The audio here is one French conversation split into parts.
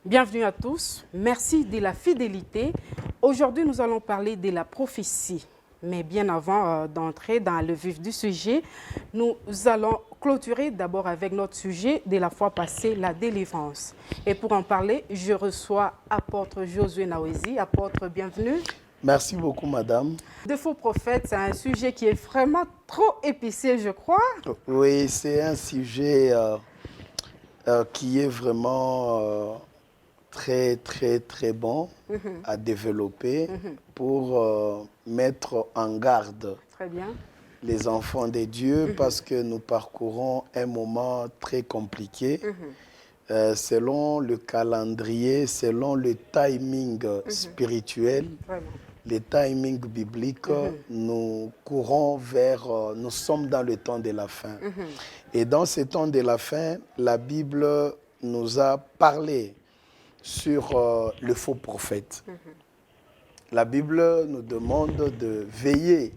Bienvenue à tous. Merci de la fidélité. Aujourd'hui, nous allons parler de la prophétie. Mais bien avant d'entrer dans le vif du sujet, nous allons clôturer d'abord avec notre sujet de la fois passée, la délivrance. Et pour en parler, je reçois apôtre Josué Nawezi. Apôtre, bienvenue. Merci beaucoup, madame. De faux prophètes, c'est un sujet qui est vraiment trop épicé, je crois. Oui, c'est un sujet qui est vraiment très bon à développer pour mettre en garde Très bien. les enfants de Dieu parce que nous parcourons un moment très compliqué. Selon le calendrier, selon le timing spirituel, Vraiment. le timing biblique, nous courons vers, nous sommes dans le temps de la fin. Et dans ce temps de la fin, la Bible nous a parlé sur le faux prophète. La Bible nous demande de veiller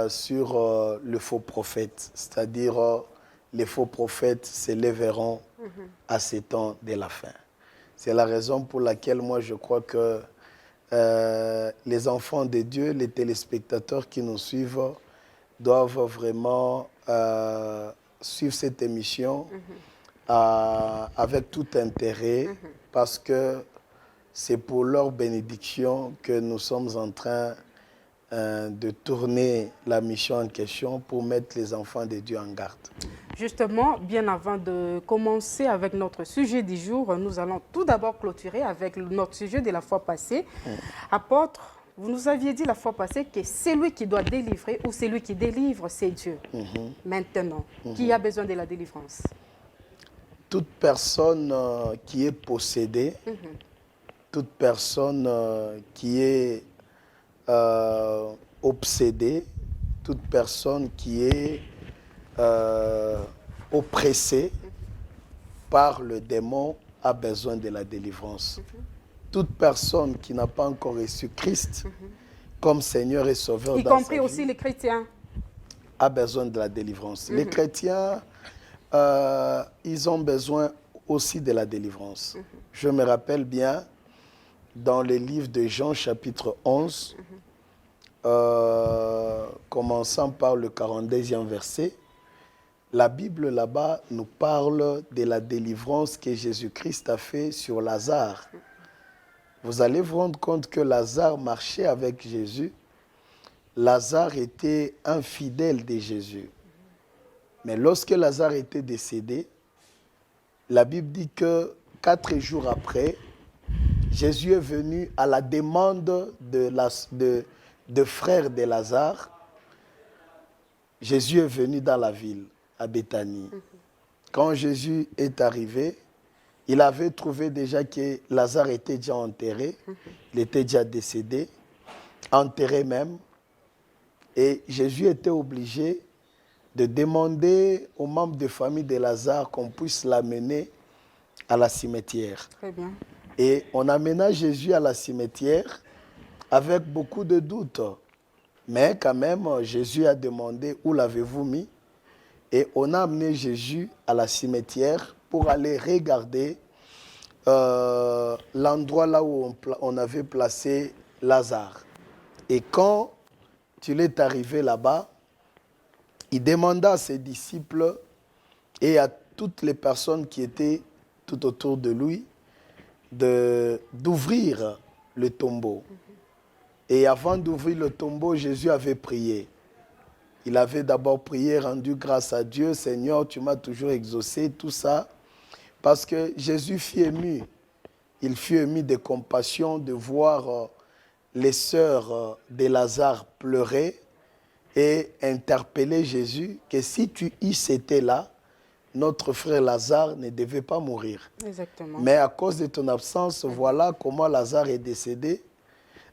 sur le faux prophète, c'est-à-dire les faux prophètes s'élèveront à ces temps de la fin. C'est la raison pour laquelle moi je crois que les enfants de Dieu, les téléspectateurs qui nous suivent, doivent vraiment suivre cette émission avec tout intérêt parce que c'est pour leur bénédiction que nous sommes en train de tourner la mission en question pour mettre les enfants de Dieu en garde. Justement, bien avant de commencer avec notre sujet du jour, nous allons tout d'abord clôturer avec notre sujet de la fois passée. Apôtre, vous nous aviez dit la fois passée que c'est lui qui doit délivrer ou c'est lui qui délivre, c'est Dieu. Maintenant, qui a besoin de la délivrance? Toute personne qui est possédée, toute personne qui est obsédée, toute personne qui est oppressée par le démon a besoin de la délivrance. Toute personne qui n'a pas encore reçu Christ comme Seigneur et Sauveur Y dans compris sa aussi vie, les chrétiens. a besoin de la délivrance. Les chrétiens, ils ont besoin aussi de la délivrance. Je me rappelle bien, dans le livre de Jean, chapitre 11, commençant par le 42e verset, la Bible là-bas nous parle de la délivrance que Jésus-Christ a fait sur Lazare. Vous allez vous rendre compte que Lazare marchait avec Jésus. Lazare était un fidèle de Jésus. Mais lorsque Lazare était décédé, la Bible dit que 4 jours après, Jésus est venu à la demande de frères de Lazare. Jésus est venu dans la ville, à Béthanie. Quand Jésus est arrivé, il avait trouvé déjà que Lazare était déjà enterré, il était déjà décédé, enterré même. Et Jésus était obligé de demander aux membres de famille de Lazare qu'on puisse l'amener à la cimetière. Très bien. Et on amena Jésus à la cimetière avec beaucoup de doutes. Mais quand même, Jésus a demandé où l'avez-vous mis? Et on a amené Jésus à la cimetière pour aller regarder l'endroit là où on avait placé Lazare. Et quand il est arrivé là-bas, il demanda à ses disciples et à toutes les personnes qui étaient tout autour de lui d'ouvrir le tombeau. Et avant d'ouvrir le tombeau, Jésus avait prié. Il avait d'abord prié, rendu grâce à Dieu. Seigneur, tu m'as toujours exaucé, tout ça. Parce que Jésus fut ému. Il fut ému de compassion de voir les sœurs de Lazare pleurer et interpeller Jésus que si tu y étais là, notre frère Lazare ne devait pas mourir. Exactement. Mais à cause de ton absence, voilà comment Lazare est décédé.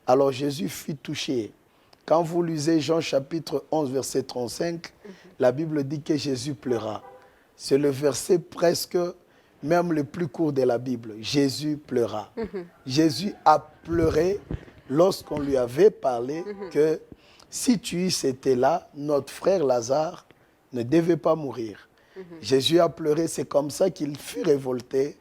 Alors Jésus fut touché. Quand vous lisez Jean chapitre 11, verset 35, la Bible dit que Jésus pleura. C'est le verset presque même le plus court de la Bible. Jésus pleura. Jésus a pleuré lorsqu'on lui avait parlé que si tu étais là, notre frère Lazare ne devait pas mourir. Jésus a pleuré, c'est comme ça qu'il fut révolté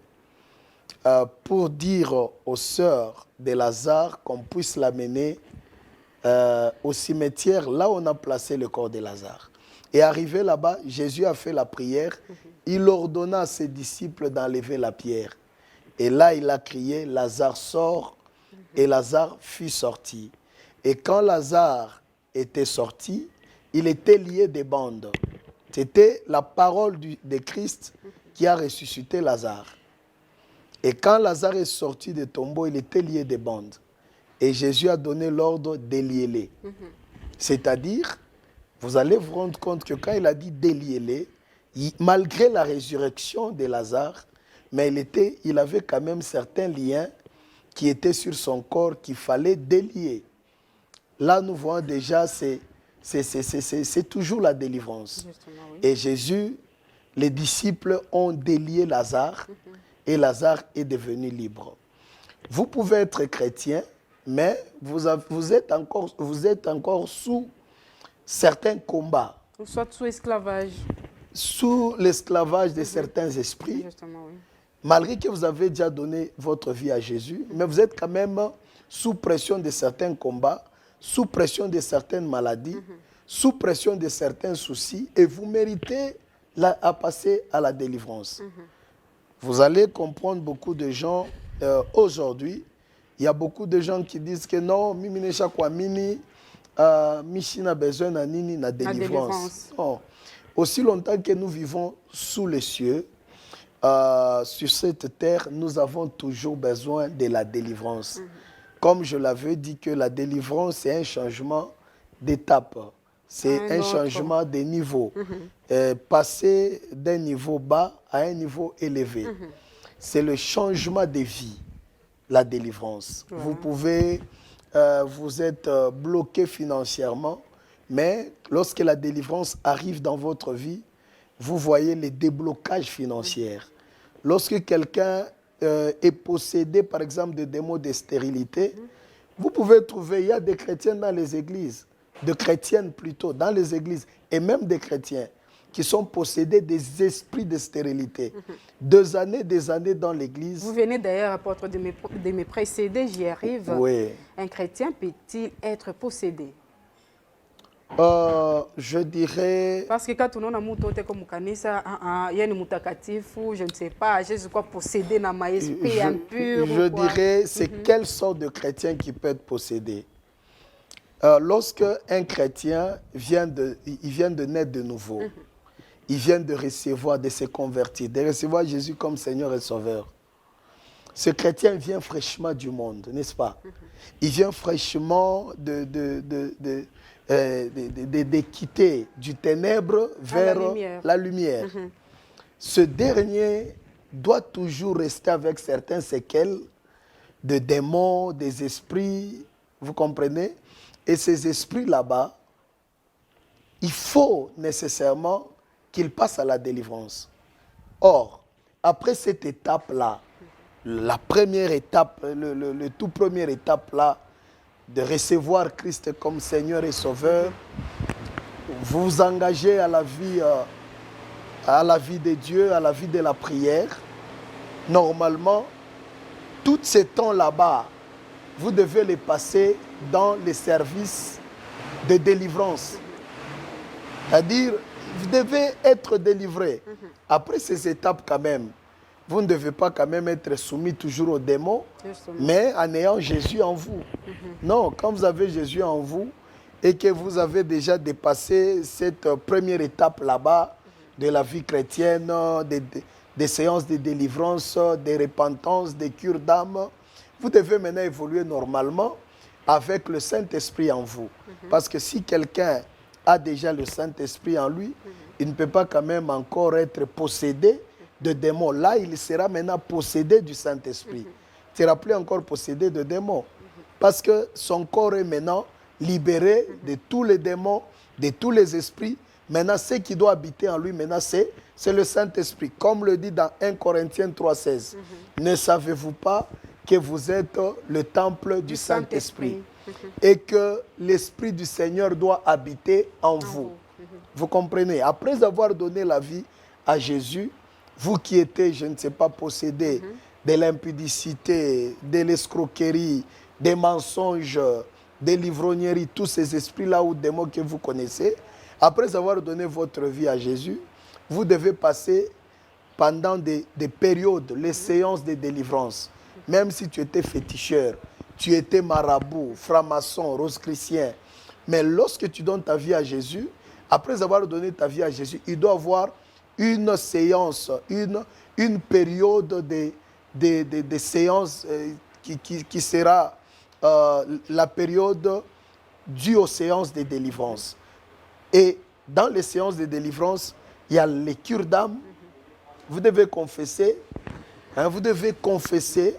pour dire aux sœurs de Lazare qu'on puisse l'amener au cimetière, là où on a placé le corps de Lazare. Et arrivé là-bas, Jésus a fait la prière. Il ordonna à ses disciples d'enlever la pierre. Et là, il a crié, Lazare sort. Et Lazare fut sorti. Et quand Lazare était sorti, il était lié des bandes. C'était la parole de Christ qui a ressuscité Lazare. Et quand Lazare est sorti du tombeau, il était lié des bandes. Et Jésus a donné l'ordre de lier-les. C'est-à-dire, vous allez vous rendre compte que quand il a dit délier-les, malgré la résurrection de Lazare, mais il avait quand même certains liens qui étaient sur son corps qu'il fallait délier. Là, nous voyons déjà, c'est toujours la délivrance. Oui. Et Jésus, les disciples ont délié Lazare et Lazare est devenu libre. Vous pouvez être chrétien, mais vous êtes encore sous certains combats. Ou soit sous esclavage. Sous l'esclavage de certains esprits. Justement, oui. Malgré que vous avez déjà donné votre vie à Jésus, mais vous êtes quand même sous pression de certains combats, sous pression de certaines maladies, sous pression de certains soucis, et vous méritez à passer à la délivrance. Vous allez comprendre beaucoup de gens aujourd'hui. Il y a beaucoup de gens qui disent que non, Mimi Nesha Kwamini, Michi n'a besoin de nini na délivrance. Non. Aussi longtemps que nous vivons sous les cieux, sur cette terre, nous avons toujours besoin de la délivrance. Comme je l'avais dit, que la délivrance, c'est un changement d'étape. C'est un changement de niveau. Passer d'un niveau bas à un niveau élevé. C'est le changement de vie, la délivrance. Vous pouvez, vous êtes bloqué financièrement, mais lorsque la délivrance arrive dans votre vie, vous voyez les déblocages financiers. Lorsque quelqu'un est possédé, par exemple, de démons de stérilité, vous pouvez trouver, il y a des chrétiens dans les églises, de chrétiennes plutôt, dans les églises, et même des chrétiens qui sont possédés des esprits de stérilité. Des années dans l'église. Vous venez d'ailleurs, apôtre, de me précéder, j'y arrive. Oui. Un chrétien peut-il être possédé? Je dirais... Parce que quand on a un comme Kanisa, il y a un mutakatif, je ne sais pas, Jésus quoi posséder dans ma esprit impur. Je dirais, c'est quelle sorte de chrétien qui peut être possédé? Lorsque un chrétien vient de naître de nouveau, il vient de recevoir, de se convertir, de recevoir Jésus comme Seigneur et Sauveur. Ce chrétien vient fraîchement du monde, n'est-ce pas? Il vient fraîchement de quitter du ténèbre vers la lumière. Ce dernier doit toujours rester avec certains séquelles de démons, des esprits, vous comprenez? Et ces esprits là-bas, il faut nécessairement qu'ils passent à la délivrance. Or, après cette étape-là, la première étape, le tout première étape-là, de recevoir Christ comme Seigneur et Sauveur, vous vous engagez à la vie de Dieu, à la vie de la prière. Normalement, tous ces temps là-bas, vous devez les passer dans les services de délivrance. C'est-à-dire, vous devez être délivré. Après ces étapes quand même, vous ne devez pas quand même être soumis toujours aux démons, mais en ayant Jésus en vous. Non, quand vous avez Jésus en vous et que vous avez déjà dépassé cette première étape là-bas de la vie chrétienne, des séances de délivrance, des repentances, des cures d'âme, vous devez maintenant évoluer normalement avec le Saint-Esprit en vous. Parce que si quelqu'un a déjà le Saint-Esprit en lui, il ne peut pas quand même encore être possédé de démons. Là, il sera maintenant possédé du Saint-Esprit. Il ne sera plus encore possédé de démons. Parce que son corps est maintenant libéré de tous les démons, de tous les esprits. Maintenant, ce qui doit habiter en lui, maintenant, c'est le Saint-Esprit. Comme le dit dans 1 Corinthiens 3,16. Ne savez-vous pas que vous êtes le temple du Saint-Esprit et que l'Esprit du Seigneur doit habiter en vous. Vous comprenez? Après avoir donné la vie à Jésus, vous qui étiez, je ne sais pas, possédé de l'impudicité, de l'escroquerie, des mensonges, des livrogneries, tous ces esprits-là ou démons que vous connaissez, après avoir donné votre vie à Jésus, vous devez passer pendant des périodes, les séances de délivrance. Même si tu étais féticheur, tu étais marabout, franc-maçon, rose-chrétien. Mais lorsque tu donnes ta vie à Jésus, après avoir donné ta vie à Jésus, il doit y avoir une séance, une période de séances qui sera la période due aux séances de délivrance. Et dans les séances de délivrance, il y a les cures d'âme. Vous devez confesser. Vous devez confesser.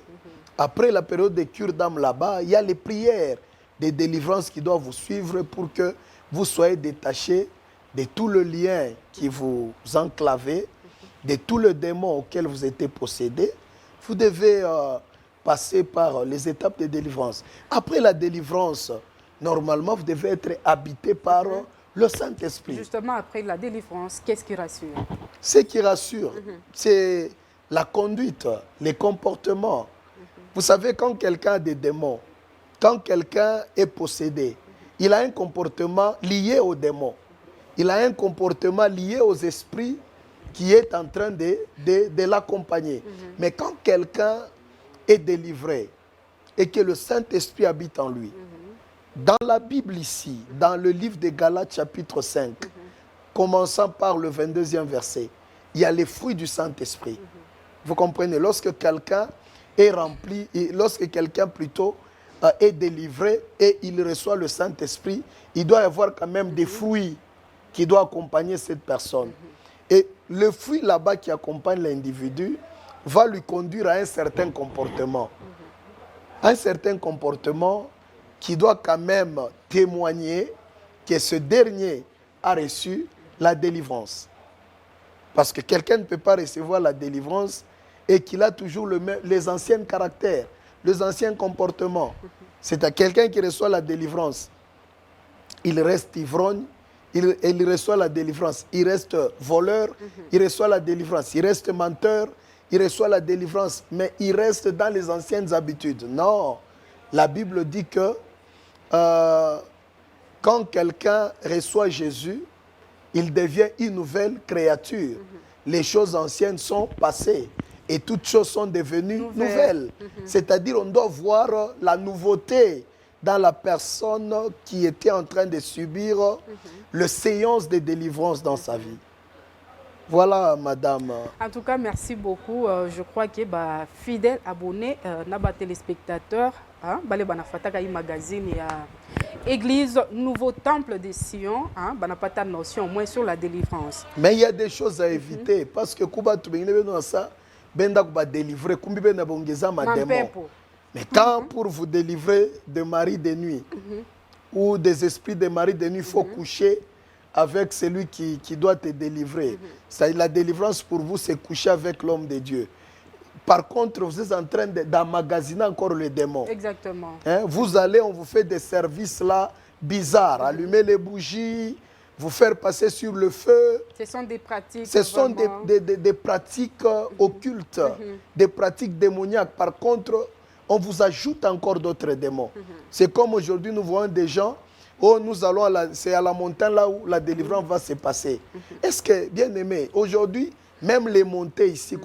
Après la période de cure d'âme là-bas, il y a les prières de délivrance qui doivent vous suivre pour que vous soyez détachés de tout le lien qui vous enclavait, de tout le démon auquel vous étiez possédé. Vous devez passer par les étapes de délivrance. Après la délivrance, normalement, vous devez être habité par le Saint-Esprit. Justement, après la délivrance, qu'est-ce qui rassure? Ce qui rassure, c'est la conduite, les comportements. Vous savez, quand quelqu'un a des démons, quand quelqu'un est possédé, il a un comportement lié aux démons. Il a un comportement lié aux esprits qui est en train de l'accompagner. Mais quand quelqu'un est délivré et que le Saint-Esprit habite en lui, dans la Bible ici, dans le livre de Galates chapitre 5, commençant par le 22e verset, il y a les fruits du Saint-Esprit. Vous comprenez, lorsque quelqu'un est rempli, lorsque quelqu'un plutôt est délivré et il reçoit le Saint-Esprit, il doit y avoir quand même des fruits qui doivent accompagner cette personne. Et le fruit là-bas qui accompagne l'individu va lui conduire à un certain comportement. Un certain comportement qui doit quand même témoigner que ce dernier a reçu la délivrance. Parce que quelqu'un ne peut pas recevoir la délivrance et qu'il a toujours les anciens caractères, les anciens comportements. C'est à quelqu'un qui reçoit la délivrance. Il reste ivrogne, il reçoit la délivrance. Il reste voleur, il reçoit la délivrance. Il reste menteur, il reçoit la délivrance. Mais il reste dans les anciennes habitudes. Non, la Bible dit que quand quelqu'un reçoit Jésus, il devient une nouvelle créature. Les choses anciennes sont passées et toutes choses sont devenues nouvelles. C'est-à-dire on doit voir la nouveauté dans la personne qui était en train de subir le séance de délivrance dans sa vie. Voilà, madame. En tout cas, merci beaucoup. Je crois que fidèles abonnés, naba téléspectateurs, balé banafataka i magazine ya Église Nouveau Temple de Sion, bana pas ta notion au moins sur la délivrance. Mais il y a des choses à éviter parce que kuba tu bengine beno ça benda kuba délivrer kumbi bena bongeza ma démon. Mais quand pour vous délivrer de mari de nuit ou des esprits de mari de nuit, il faut coucher avec celui qui doit te délivrer. La délivrance pour vous, c'est coucher avec l'homme de Dieu. Par contre, vous êtes en train d'emmagasiner encore le démon. Exactement. Vous allez, on vous fait des services là bizarres. Allumer les bougies, vous faire passer sur le feu. Ce sont des pratiques. Ce sont des pratiques occultes, des pratiques démoniaques. Par contre, on vous ajoute encore d'autres démons. C'est comme aujourd'hui, nous voyons des gens. Oh, nous allons c'est à la montagne là où la délivrance va se passer. Est-ce que, bien aimé, aujourd'hui, même les montées ici,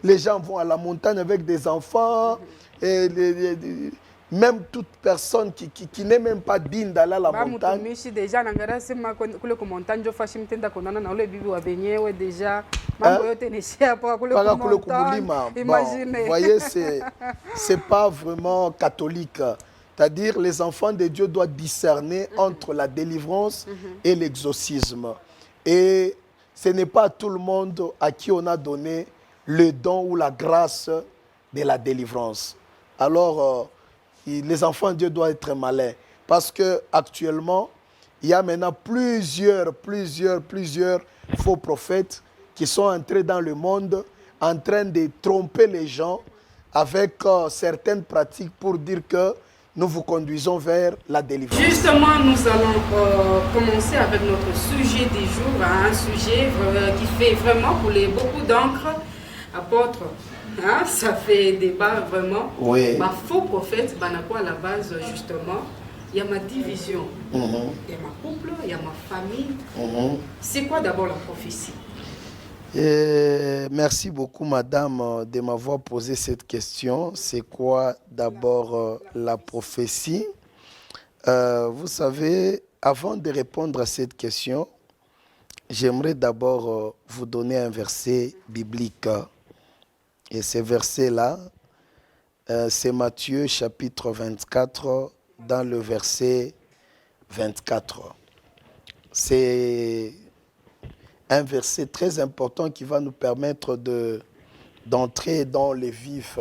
les gens vont à la montagne avec des enfants, et même toute personne qui n'est même pas digne d'aller à la montagne. Vous voyez, c'est pas vraiment catholique. C'est-à-dire les enfants de Dieu doivent discerner entre la délivrance et l'exorcisme. Et ce n'est pas tout le monde à qui on a donné le don ou la grâce de la délivrance. Alors, les enfants de Dieu doivent être malins. Parce qu'actuellement, il y a maintenant plusieurs faux prophètes qui sont entrés dans le monde en train de tromper les gens avec certaines pratiques pour dire que nous vous conduisons vers la délivrance. Justement, nous allons commencer avec notre sujet du jour, un sujet qui fait vraiment couler beaucoup d'encre. apôtre, hein, ça fait débat vraiment. Oui. Ma faux prophète, à la base, justement, il y a ma division. Il y a ma couple, il y a ma famille. C'est quoi d'abord la prophétie? Merci beaucoup, madame, de m'avoir posé cette question. C'est quoi d'abord la prophétie? Vous savez, avant de répondre à cette question, j'aimerais d'abord vous donner un verset biblique. Et ce verset-là, c'est Matthieu chapitre 24, dans le verset 24. C'est un verset très important qui va nous permettre d'entrer dans le vif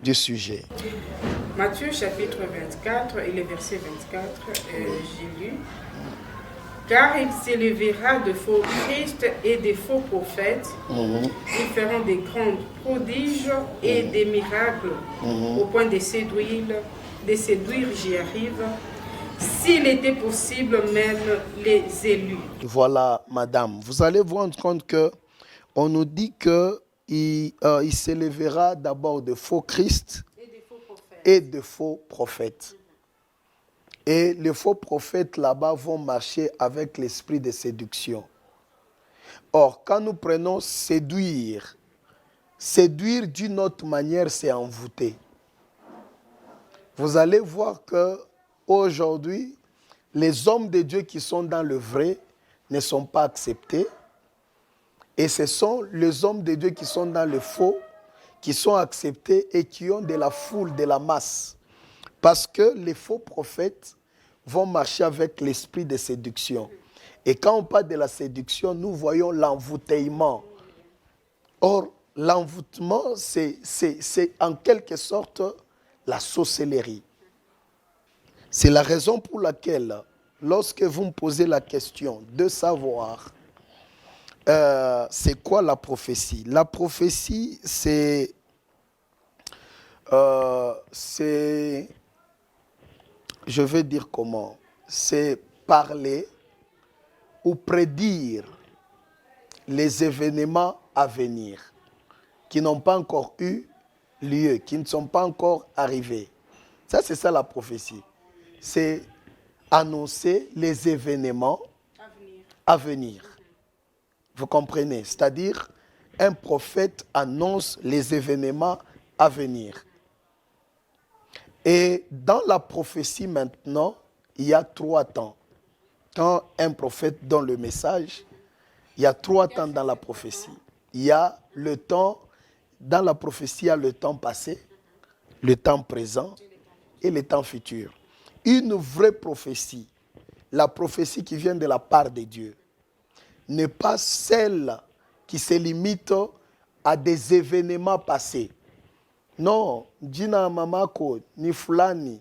du sujet. Matthieu chapitre 24 et le verset 24, j'ai lu. Car il s'élèvera de faux Christ et de faux prophètes. Ils feront des grands prodiges et des miracles au point de séduire, j'y arrive, s'il était possible, même les élus. Voilà, madame. Vous allez vous rendre compte qu'on nous dit qu'il s'élèvera d'abord de faux Christ et de faux prophètes. Et les faux prophètes là-bas vont marcher avec l'esprit de séduction. Or, quand nous prenons séduire d'une autre manière, c'est envoûter. Vous allez voir qu'aujourd'hui, les hommes de Dieu qui sont dans le vrai ne sont pas acceptés. Et ce sont les hommes de Dieu qui sont dans le faux qui sont acceptés et qui ont de la foule, de la masse. Parce que les faux prophètes vont marcher avec l'esprit de séduction. Et quand on parle de la séduction, nous voyons l'envoûtement. Or, l'envoûtement, c'est en quelque sorte la sorcellerie. C'est la raison pour laquelle, lorsque vous me posez la question de savoir c'est quoi la prophétie? La prophétie, c'est je vais dire comment, c'est parler ou prédire les événements à venir qui n'ont pas encore eu lieu, qui ne sont pas encore arrivés. Ça, c'est ça la prophétie. C'est annoncer les événements à venir. Vous comprenez? C'est-à-dire, un prophète annonce les événements à venir. Et dans la prophétie maintenant, il y a 3 temps. Quand un prophète donne le message, il y a 3 temps dans la prophétie. Il y a le temps, dans la prophétie, il y a le temps passé, le temps présent et le temps futur. Une vraie prophétie, la prophétie qui vient de la part de Dieu, n'est pas celle qui se limite à des événements passés. Non, jina mamako ni fulani,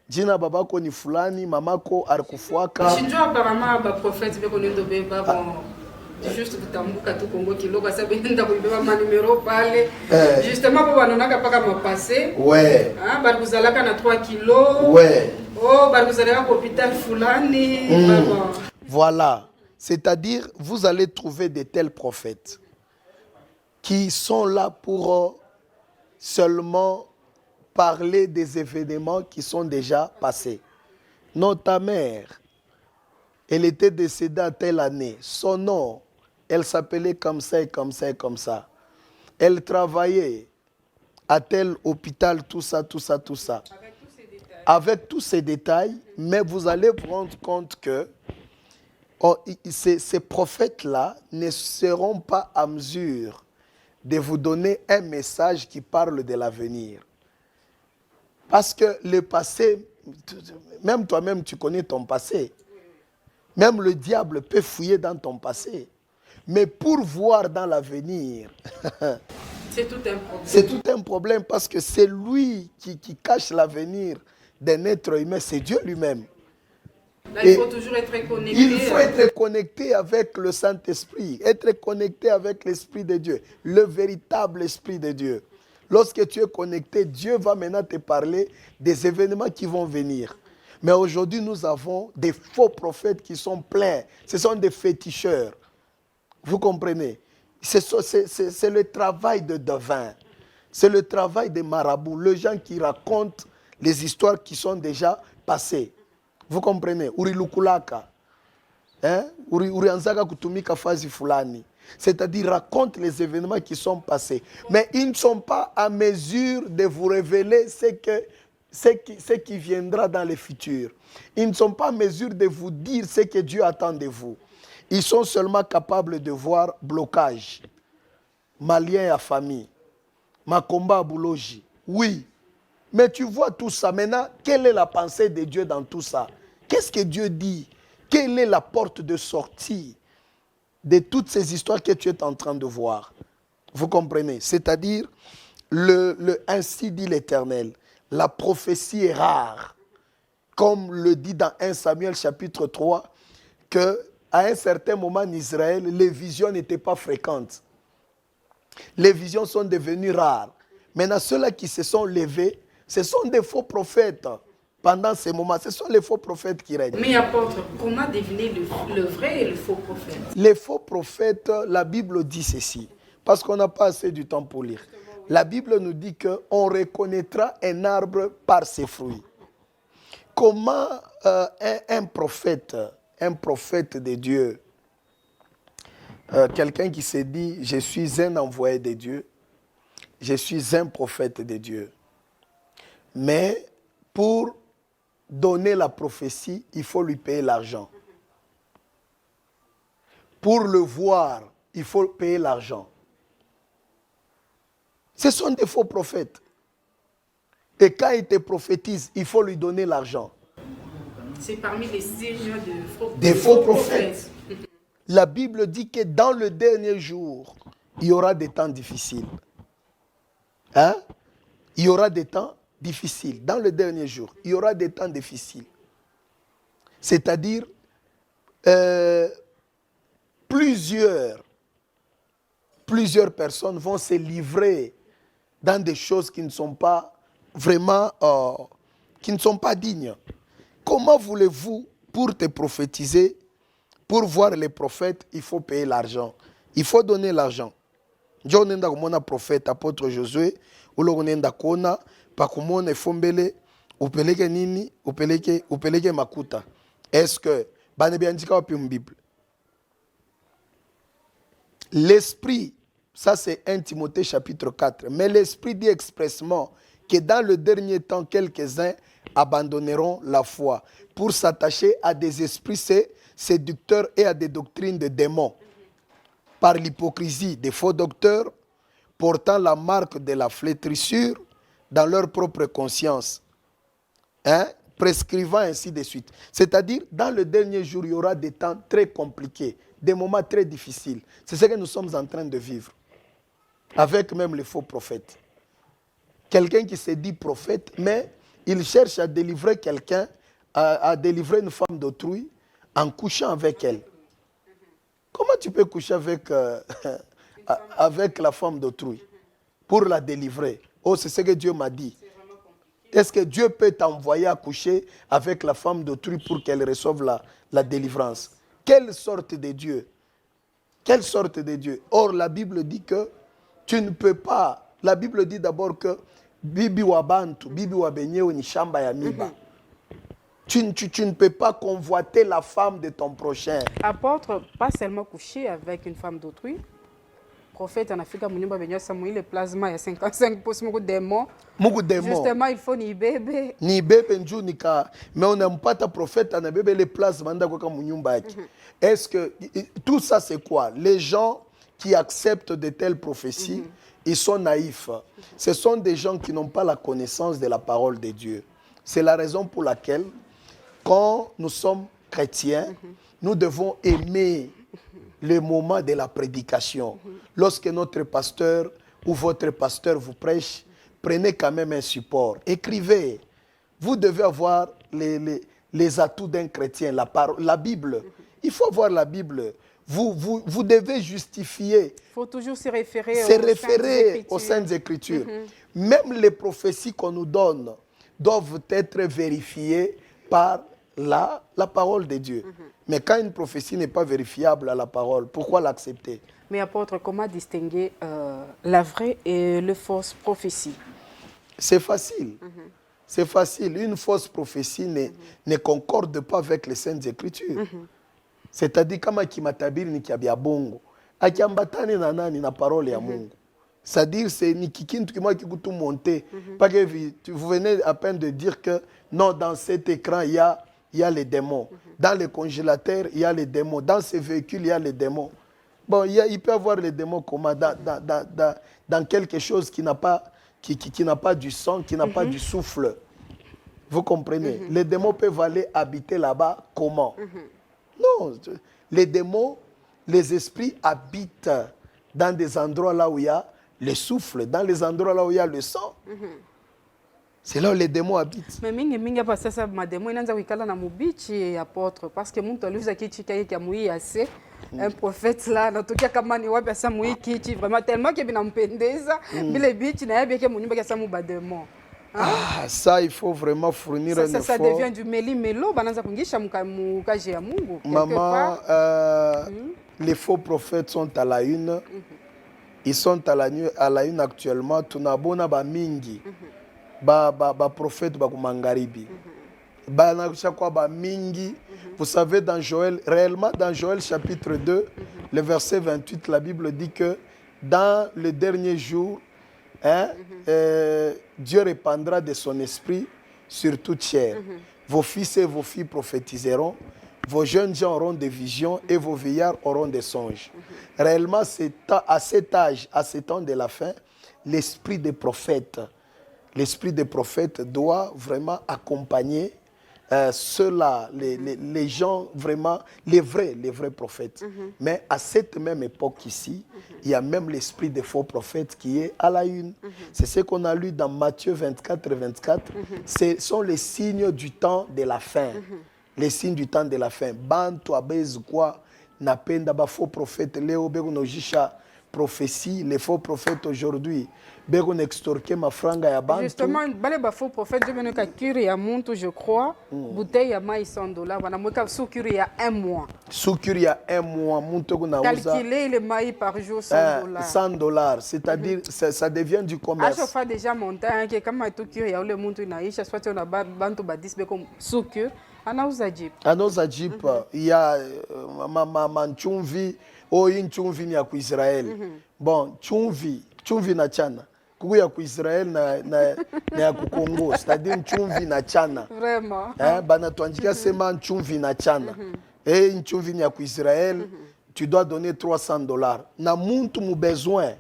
jina babako ni fulani, mamako alikufuaka. Shinjo apparemment ba prophète be kondo be ba bon juste kutambuka tu Kongo kiloba ça be nda ko beba ma numéro pale justement pour banonaka paka ma passé. Ouais. Hein, ba kuzalaka na 3 kilos. Ouais. Oh, ba kuzalaka ko hôpital fulani. Voilà. C'est-à-dire, vous allez trouver de tels prophètes qui sont là pour seulement parler des événements qui sont déjà passés. Non, ta mère, elle était décédée à telle année. Son nom, elle s'appelait comme ça et comme ça et comme ça. Elle travaillait à tel hôpital, tout ça, tout ça, tout ça. Avec tous ces détails, mais vous allez vous rendre compte que ces prophètes-là ne seront pas à mesure de vous donner un message qui parle de l'avenir. Parce que le passé, même toi-même, tu connais ton passé. Même le diable peut fouiller dans ton passé. Mais pour voir dans l'avenir, c'est tout un problème. C'est tout un problème parce que c'est lui qui cache l'avenir d'un être humain, c'est Dieu lui-même. Là, il faut toujours être connecté. Il faut être connecté avec le Saint-Esprit, être connecté avec l'Esprit de Dieu, le véritable Esprit de Dieu. Lorsque tu es connecté, Dieu va maintenant te parler des événements qui vont venir. Mais aujourd'hui, nous avons des faux prophètes qui sont pleins. Ce sont des féticheurs. Vous comprenez? C'est le travail de devin. C'est le travail des marabouts, les gens qui racontent les histoires qui sont déjà passées. Vous comprenez? Urilukulaka. Urianzaka kutumika fazi fulani. C'est-à-dire racontent les événements qui sont passés. Mais ils ne sont pas à mesure de vous révéler ce qui viendra dans le futur. Ils ne sont pas à mesure de vous dire ce que Dieu attend de vous. Ils sont seulement capables de voir blocage. Malien à famille. Makomba à Boulogi. Oui. Mais tu vois tout ça. Maintenant, quelle est la pensée de Dieu dans tout ça? Qu'est-ce que Dieu dit? Quelle est la porte de sortie de toutes ces histoires que tu es en train de voir? Vous comprenez? C'est-à-dire, ainsi dit l'Éternel, la prophétie est rare. Comme le dit dans 1 Samuel chapitre 3, qu'à un certain moment en Israël, les visions n'étaient pas fréquentes. Les visions sont devenues rares. Maintenant, ceux-là qui se sont levés, ce sont des faux prophètes. Pendant ces moments, ce sont les faux prophètes qui règnent. Mais apôtre, comment deviner le vrai et le faux prophète? Les faux prophètes, la Bible dit ceci, parce qu'on n'a pas assez du temps pour lire. La Bible nous dit qu'on reconnaîtra un arbre par ses fruits. Comment un prophète de Dieu, quelqu'un qui se dit, je suis un envoyé de Dieu, je suis un prophète de Dieu. Mais pour donner la prophétie, il faut lui payer l'argent. Pour le voir, il faut payer l'argent. Ce sont des faux prophètes. Et quand il te prophétise, il faut lui donner l'argent. C'est parmi les signes des faux prophètes. La Bible dit que dans le dernier jour, il y aura des temps difficiles. Hein? Il y aura des temps difficiles. Dans le dernier jour, il y aura des temps difficiles. C'est-à-dire, plusieurs personnes vont se livrer dans des choses qui ne sont pas vraiment, qui ne sont pas dignes. Comment voulez-vous, pour te prophétiser, pour voir les prophètes, il faut payer l'argent. Il faut donner l'argent. Njo nenda kumona prophète apôtre Josué, ulo nenda kona pa kumona efombele upeleke nini, upeleke makuta. Est-ce que bane biandika wapi Bible? L'esprit, ça c'est 1 Timothée chapitre 4, mais l'esprit dit expressement que dans le dernier temps, quelques-uns abandonneront la foi pour s'attacher à des esprits séducteurs et à des doctrines de démons. Par l'hypocrisie des faux docteurs, portant la marque de la flétrissure dans leur propre conscience, prescrivant ainsi de suite. C'est-à-dire, dans le dernier jour, il y aura des temps très compliqués, des moments très difficiles. C'est ce que nous sommes en train de vivre, avec même les faux prophètes. Quelqu'un qui se dit prophète, mais il cherche à délivrer quelqu'un, à délivrer une femme d'autrui en couchant avec elle. Comment tu peux coucher avec la femme d'autrui pour la délivrer? Oh, c'est ce que Dieu m'a dit. Est-ce que Dieu peut t'envoyer à coucher avec la femme d'autrui pour qu'elle reçoive la délivrance? Quelle sorte de Dieu? Quelle sorte de Dieu? Or, la Bible dit que tu ne peux pas. La Bible dit d'abord que Bibi Wabantu, Bibi Wabenye ni shamba ya miba. Tu ne peux pas convoiter la femme de ton prochain. Apôtre, pas seulement coucher avec une femme d'autrui. Prophète en Afrique, le plasma, il y a 55% de démons. Justement, il faut ni bébé. Ni bébé, mais on n'aime pas ta prophète, on a bébé le plasma. Est-ce que tout ça, c'est quoi? Les gens qui acceptent de telles prophéties, ils sont naïfs. Ce sont des gens qui n'ont pas la connaissance de la parole de Dieu. C'est la raison pour laquelle, quand nous sommes chrétiens, nous devons aimer le moment de la prédication. Lorsque notre pasteur ou votre pasteur vous prêche, prenez quand même un support. Écrivez. Vous devez avoir les atouts d'un chrétien, la Bible. Il faut avoir la Bible. Vous devez justifier. Il faut toujours se référer aux Saintes Écritures. Même les prophéties qu'on nous donne doivent être vérifiées par la parole de Dieu. Mais quand une prophétie n'est pas vérifiable à la parole, pourquoi l'accepter? Mais apôtre, comment distinguer la vraie et la fausse prophétie? C'est facile. C'est facile. Une fausse prophétie ne concorde pas avec les Saintes Écritures. C'est-à-dire, kama kimatabiri ni kia bongo, akiambatane na nani na parole ya Mungu. C'est-à-dire, c'est ni kikintu kimoja kikutu monter. Pas que vous venez à peine de dire que non, dans cet écran, il y a les démons. Dans le congélateur, il y a les démons. Dans ce véhicule, il y a les démons. Bon, il peut y avoir les démons comment dans quelque chose qui n'a pas, qui n'a pas du sang, qui n'a pas du souffle. Vous comprenez? Les démons peuvent aller habiter là-bas comment? Non, les démons, les esprits habitent dans des endroits là où il y a le souffle, dans les endroits là où il y a le sang. C'est là où les démons habitent. Mais mingi hapa sasa mademo inaanza kuikala na mubichi apôtre parce que mtu aliuza kichi kile kia mui assez un prophète là natokea kama ni wapi asa mui kichi vraiment tellement que binampendeza bile bichi na yabeke munyumba kia samu bademo. Ah, ça, il faut vraiment fournir un effort. Ça devient du meli-melo, bananza kungisha mukaje ya Mungu. Maman, les faux prophètes sont à la une. Ils sont à la une actuellement. Tunabona ba mingi. Ba prophète ba kumangaribi. Ba na kwa ba mingi. Vous savez, dans Joël, réellement dans Joël chapitre 2, le verset 28, la Bible dit que dans le dernier jour, Dieu répandra de son esprit sur toute chair. Vos fils et vos filles prophétiseront, vos jeunes gens auront des visions et vos vieillards auront des songes. Réellement, c'est à cet âge, à ce temps de la fin, l'esprit des prophètes doit vraiment accompagner ceux-là, les gens vraiment, les vrais prophètes. Mais à cette même époque ici, il y a même l'esprit des faux prophètes qui est à la une. C'est ce qu'on a lu dans Matthieu 24 et 24. Ce sont les signes du temps de la fin. Les signes du temps de la fin. Bantu abezi kwa napenda ba faux prophètes leo beko nojisha prophétie, les faux prophètes aujourd'hui. Beko n'extorquer ma franga ya bantu. Justement, bale ba faux prophètes, je viens ka cure ya muntu, je crois. Bouteille ya mai $100. Wana mweka sous cure ya 1 mois. Sous cure ya 1 mois, muntu kuna uza. Calculer le mai par jour $100. $100, c'est-à-dire ça devient du commerce. Je fais déjà montant que kama tu cure ya ule muntu inaisha soit on a bantu ba 10 beko sous cure. Anauza jeep. Anauza jeep. Il y a ma chumvi, chumvi ni ya ku Israel. Bon, chumvi na chana. Kuku ya ku Israel na ya ku Congo, c'est-à-dire chumvi na chana. Vraiment. Bana tuanjikia sema chumvi na chana. Chumvi ni ya ku Israel, tu dois donner $300. Na muntu mu besoin.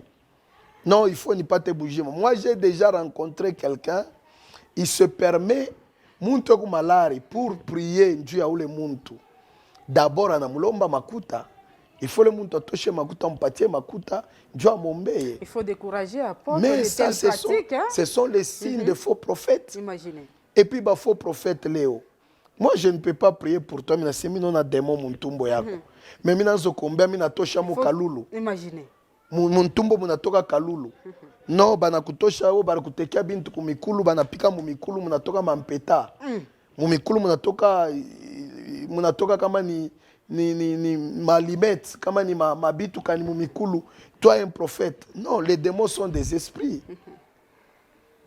Non, il faut ne pas te bouger. Moi, j'ai déjà rencontré quelqu'un, il se permet muntu ku malari pour prier Dieu ya ule muntu. D'abord anamulomba makuta. Il faut le muntu atoshe makuta, mpatie makuta, Dieu amombeye. Il faut décourager apôtre. Mais ça, ce sont les signes de faux prophètes. Imaginez. Et puis, bah, faux prophète Léo. Moi, je ne peux pas prier pour toi, mais c'est non a démon muntumbo yako. Mais mina zokombe mina tosha mo kalulu. Imaginez. Muntumbo munatoka kalulu. No bana kutosha o bana kutekea bintu kumikulu bana pika mumikulu munatoka mampeta. Mumikulu munatoka kama ni malimet, kama ni mabitu kani mumikulu. Toi un prophète. Non, les démons sont des esprits.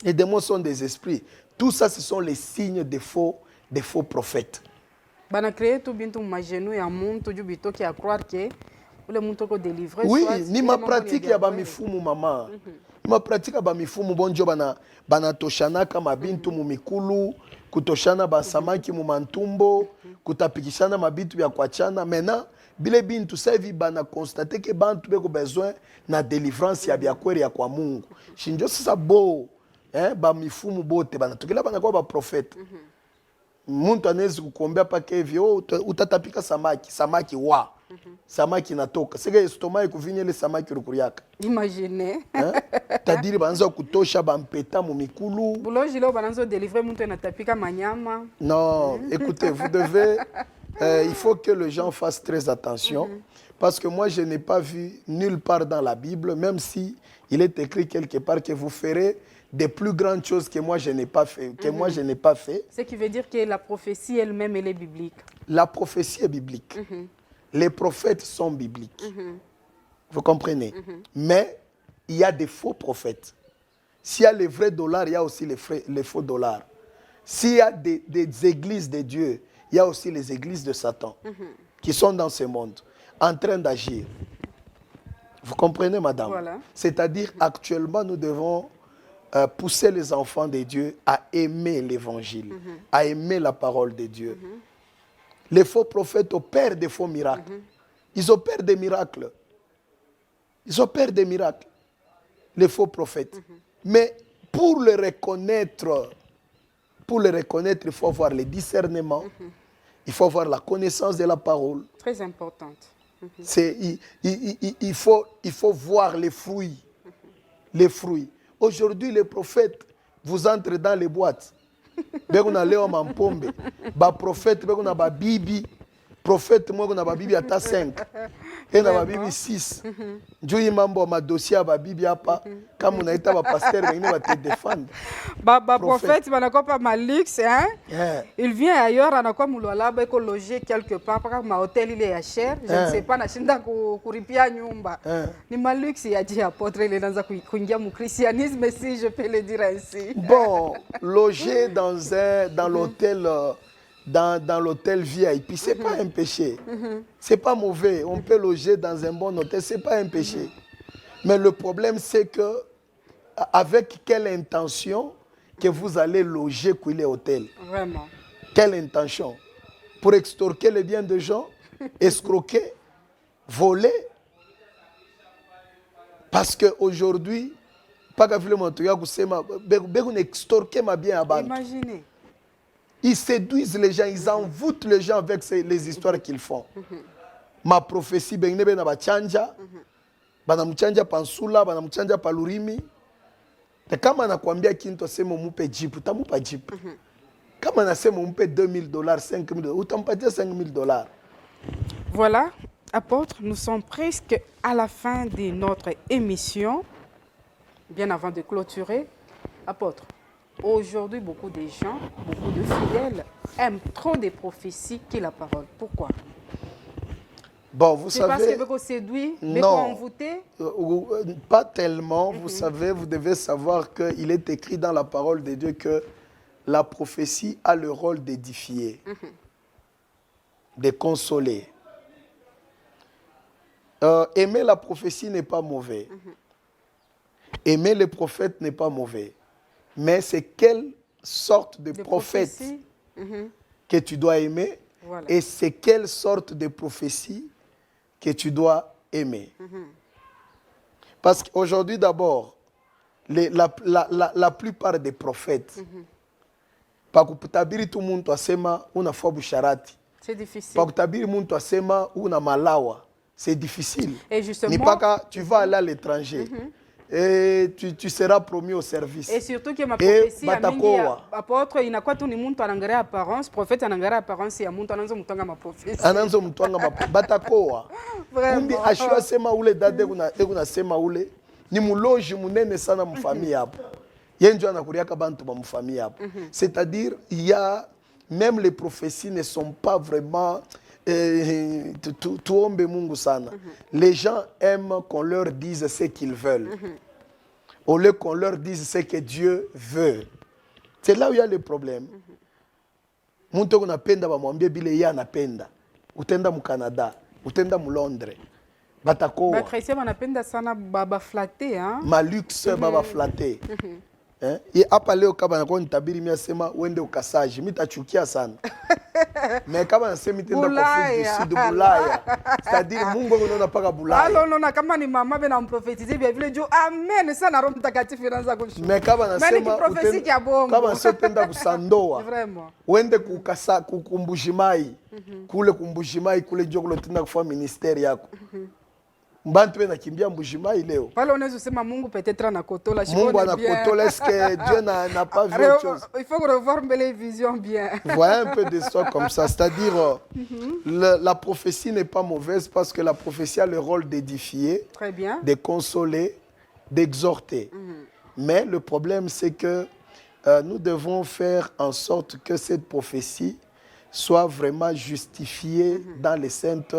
Les démons sont des esprits. Tout ça, ce sont les signes des faux prophètes. Bana créer tout bintu magenou ya muntu ju bitoki à croire que le muntu ko délivrer. Oui, ni ma pratique ya ba mifumu mama. Ma pratique ya ba mifumu bonjo bana toshana kama bintu mumikulu, kutoshana ba samaki mu mantumbo, kutapikishana mabitu ya kwachana. Maintenant, bile bintu sevi bana constater que bantu beko besoin na délivrance ya biakweri ya kwa Mungu. Shinjo sasa bo, ba mifumu bote bana tokela bana kwa ba prophète. Muntu anaweza kukuombea paka hivi, utatapika samaki wa. Samaki natoka. Sega estomai kuvinya ile samaki rukuriaka. Imaginez. Tadiri banza kutosha bampeta mu mikulu. Bouloji leo bananzo délivrer muntu anatapika manyama. Non, écoutez, vous devez il faut que les gens fassent très attention parce que moi je n'ai pas vu nulle part dans la Bible, même si Il est écrit quelque part que vous ferez des plus grandes choses que moi je n'ai pas fait. Ce qui veut dire que la prophétie elle-même, elle est biblique. La prophétie est biblique. Les prophètes sont bibliques. Vous comprenez? Mais il y a des faux prophètes. S'il y a les vrais dollars, il y a aussi les faux dollars. S'il y a des églises de Dieu, il y a aussi les églises de Satan qui sont dans ce monde, en train d'agir. Vous comprenez, madame? Voilà. C'est-à-dire, actuellement, nous devons pousser les enfants de Dieu à aimer l'évangile, à aimer la parole de Dieu. Les faux prophètes opèrent des faux miracles. Ils opèrent des miracles. Ils opèrent des miracles, les faux prophètes. Mais pour les reconnaître, il faut avoir le discernement, il faut avoir la connaissance de la parole. Très importante. Il faut voir les fruits. Les fruits. Aujourd'hui, les prophètes, vous entrez dans les boîtes. Bekuna leo mampombe. Ba prophète, bekuna ba bibi. Prophète, moi, on a ba bibi ata 5. Et on a ba bibi 6. Njui mambo ma dossier ba bibi apa. Comme on a été ba pasteur, il va te défendre. Ba prophète, ba nako pas ma luxe, hein? Il vient ailleurs, on a comme mulwala ba ko loger quelque part, parce que ma hôtel il est à cher. Je ne sais pas na shinda kuripia nyumba. Ni ma luxe ya dit apôtre il est dans kuingia mu christianisme, si je peux le dire ainsi. Bon, loger dans l'hôtel dans l'hôtel VIP, ce n'est pas un péché. Ce n'est pas mauvais. On peut loger dans un bon hôtel, ce n'est pas un péché. Mais le problème, c'est que avec quelle intention que vous allez loger dans l'hôtel? Vraiment. Quelle intention? Pour extorquer les biens des gens? Escroquer? Voler? Parce qu'aujourd'hui, pas qu'à faire mon truc, extorquer ma bien à banque. Imaginez. Ils séduisent les gens, ils envoûtent les gens avec les histoires qu'ils font. Ma prophétie, ben nebe na bachanja, banamuchanja pansula, banamuchanja palurimi. Te kama nakwambia kinto sema mupe jipu, tamupa jipu. Kama nasema mupe $2,000, $5,000, utampatia $5,000. Voilà, apôtre, nous sommes presque à la fin de notre émission. Bien avant de clôturer, apôtre. Aujourd'hui, beaucoup de gens, beaucoup de fidèles aiment trop des prophéties que la parole. Pourquoi? Bon, vous savez... C'est parce que vous séduit, mais vous envoûtez? Pas tellement. Vous savez, vous devez savoir qu'il est écrit dans la parole de Dieu que la prophétie a le rôle d'édifier, de consoler. Aimer la prophétie n'est pas mauvais. Aimer les prophètes n'est pas mauvais. Mais c'est quelle sorte de prophète que tu dois aimer, et c'est quelle sorte de prophétie que tu dois aimer. Parce qu'aujourd'hui, d'abord, la plupart des prophètes, pakutabiri tu muntu asema una fobu sharati. C'est difficile. Pakutabiri muntu asema una malawa. C'est difficile. Et justement, ni paka tu vas aller à l'étranger. Et tu seras promis au service. Et surtout que ma prophétie a mingi apôtre inakuwa tu ni muntu anaangalia apparence, prophète anaangalia apparence ya muntu anaanza mutanga ma prophétie. Anaanza mutanga ma batakoa. Kumbi ashua sema ule dade kuna sema ule ni muloji munene sana mfamille hapo. Yenjo anakuriaka bantu ba mfamille hapo. C'est-à-dire il y a même les prophéties ne sont pas vraiment tuombe Mungu sana. Les gens aiment qu'on leur dise ce qu'ils veulent. Au lieu qu'on leur dise ce que Dieu veut. C'est là où il y a le problème. Muntu unapenda bamwambie bile yeye anapenda. Utenda mu Canada, utenda mu Londres. Batakoa. Ba chrétien banapenda sana baba flatter hein. Ma luxe baba flatter. Hein? Et hapa leo kama nakuwa nitabiri mimi asema uende ukasaji, mimi tachukia sana. Mais kama nasema nitenda kwa Afrika du Sud Bulaya. C'est-à-dire Mungu unaona paka Bulaya. Alors non kama ni mama bena mprofetiser bien vile jo amen sana roho mtakatifu inaanza kushuka. Mais kama nasema kama sio tenda kusandoa. Vraiment. Uende kukasa kukumbujimai. Kule kumbujimai kule ndio kule tenda kufanya ministeri yako. Mbantu we nakimbia Mbujimai leo. Pale unaweza kusema Mungu peut-être anakotola. Mungu anakotola, est-ce que Dieu n'a pas vu autre chose? Il faut revoir les visions bien. Voilà un peu de ça comme ça. C'est-à-dire, la prophétie n'est pas mauvaise parce que la prophétie a le rôle d'édifier, très bien, de consoler d'exhorter. Mais le problème, c'est que nous devons faire en sorte que cette prophétie soit vraiment justifiée dans les Saintes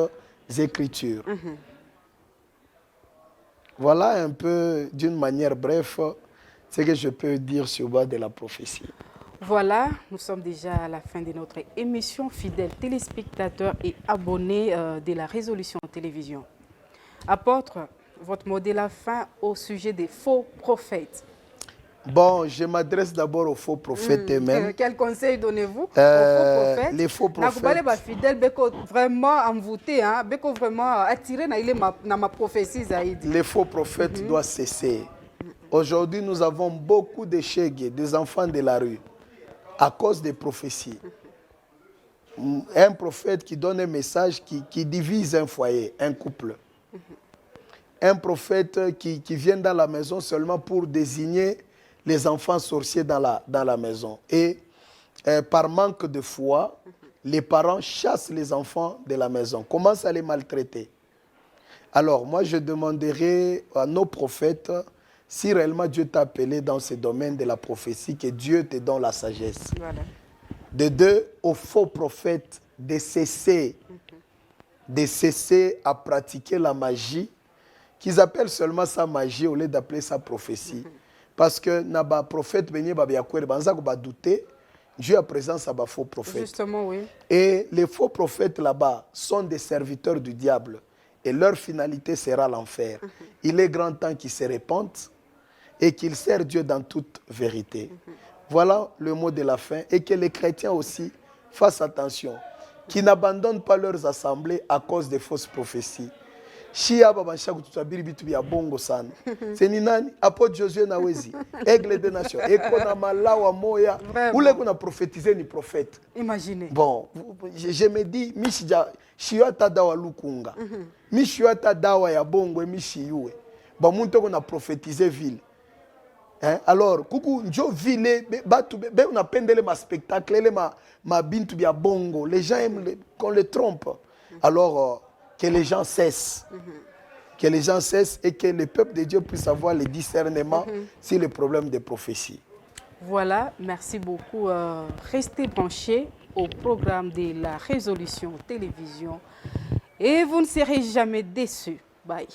Écritures. Voilà un peu, d'une manière brève, ce que je peux dire sur base de la prophétie. Voilà, nous sommes déjà à la fin de notre émission, fidèles téléspectateurs et abonnés de la Résolution Télévision. Apôtre, votre mot de la fin au sujet des faux prophètes. Bon, je m'adresse d'abord aux faux prophètes eux-mêmes. Quel conseil donnez-vous aux faux prophètes? Les faux prophètes. Fidèles, vraiment envoûtés, vraiment attirés dans ma prophétie. Les faux prophètes doivent cesser. Aujourd'hui, nous avons beaucoup de chégues, des enfants de la rue, à cause des prophéties. Un prophète qui donne un message qui divise un foyer, un couple. Un prophète qui vient dans la maison seulement pour désigner les enfants sorciers dans la maison. Et par manque de foi, les parents chassent les enfants de la maison, commencent à les maltraiter. Alors, moi, je demanderai à nos prophètes, si réellement Dieu t'a appelé dans ce domaine de la prophétie, que Dieu te donne la sagesse. Voilà. De deux, aux faux prophètes, de cesser à pratiquer la magie, qu'ils appellent seulement ça magie au lieu d'appeler ça prophétie. Parce que naba prophète benye babiakwere banza ko douter Dieu à présent ça ba faux prophète. Justement, oui. Et les faux prophètes là-bas sont des serviteurs du diable et leur finalité sera l'enfer. Il est grand temps qu'ils se répandent et qu'ils servent Dieu dans toute vérité. Voilà le mot de la fin, et que les chrétiens aussi fassent attention, qu'ils n'abandonnent pas leurs assemblées à cause des fausses prophéties. Shia babansha kututabiri bitu bya bongo sana. C'est ni nani? Apôtre Josué Nawezi, aigle des nations. Et qu'on a malawa moya. Où les qu'on a prophétisé ni prophète. Imaginez. Bon, je me dis, Mishija, Shia tadawa lukunga. Mishia tadawa ya bongo et Mishiyue. Bon, monte qu'on a prophétisé ville. Hein? Alors, coucou, njo ville, on a pendé ma spectacle, ma bintu bya bongo. Les gens aiment qu'on les trompe. Alors, que les gens cessent. Que les gens cessent et que le peuple de Dieu puisse avoir le discernement sur les problèmes de prophétie. Voilà, merci beaucoup. Restez branchés au programme de la Résolution Télévision et vous ne serez jamais déçus. Bye.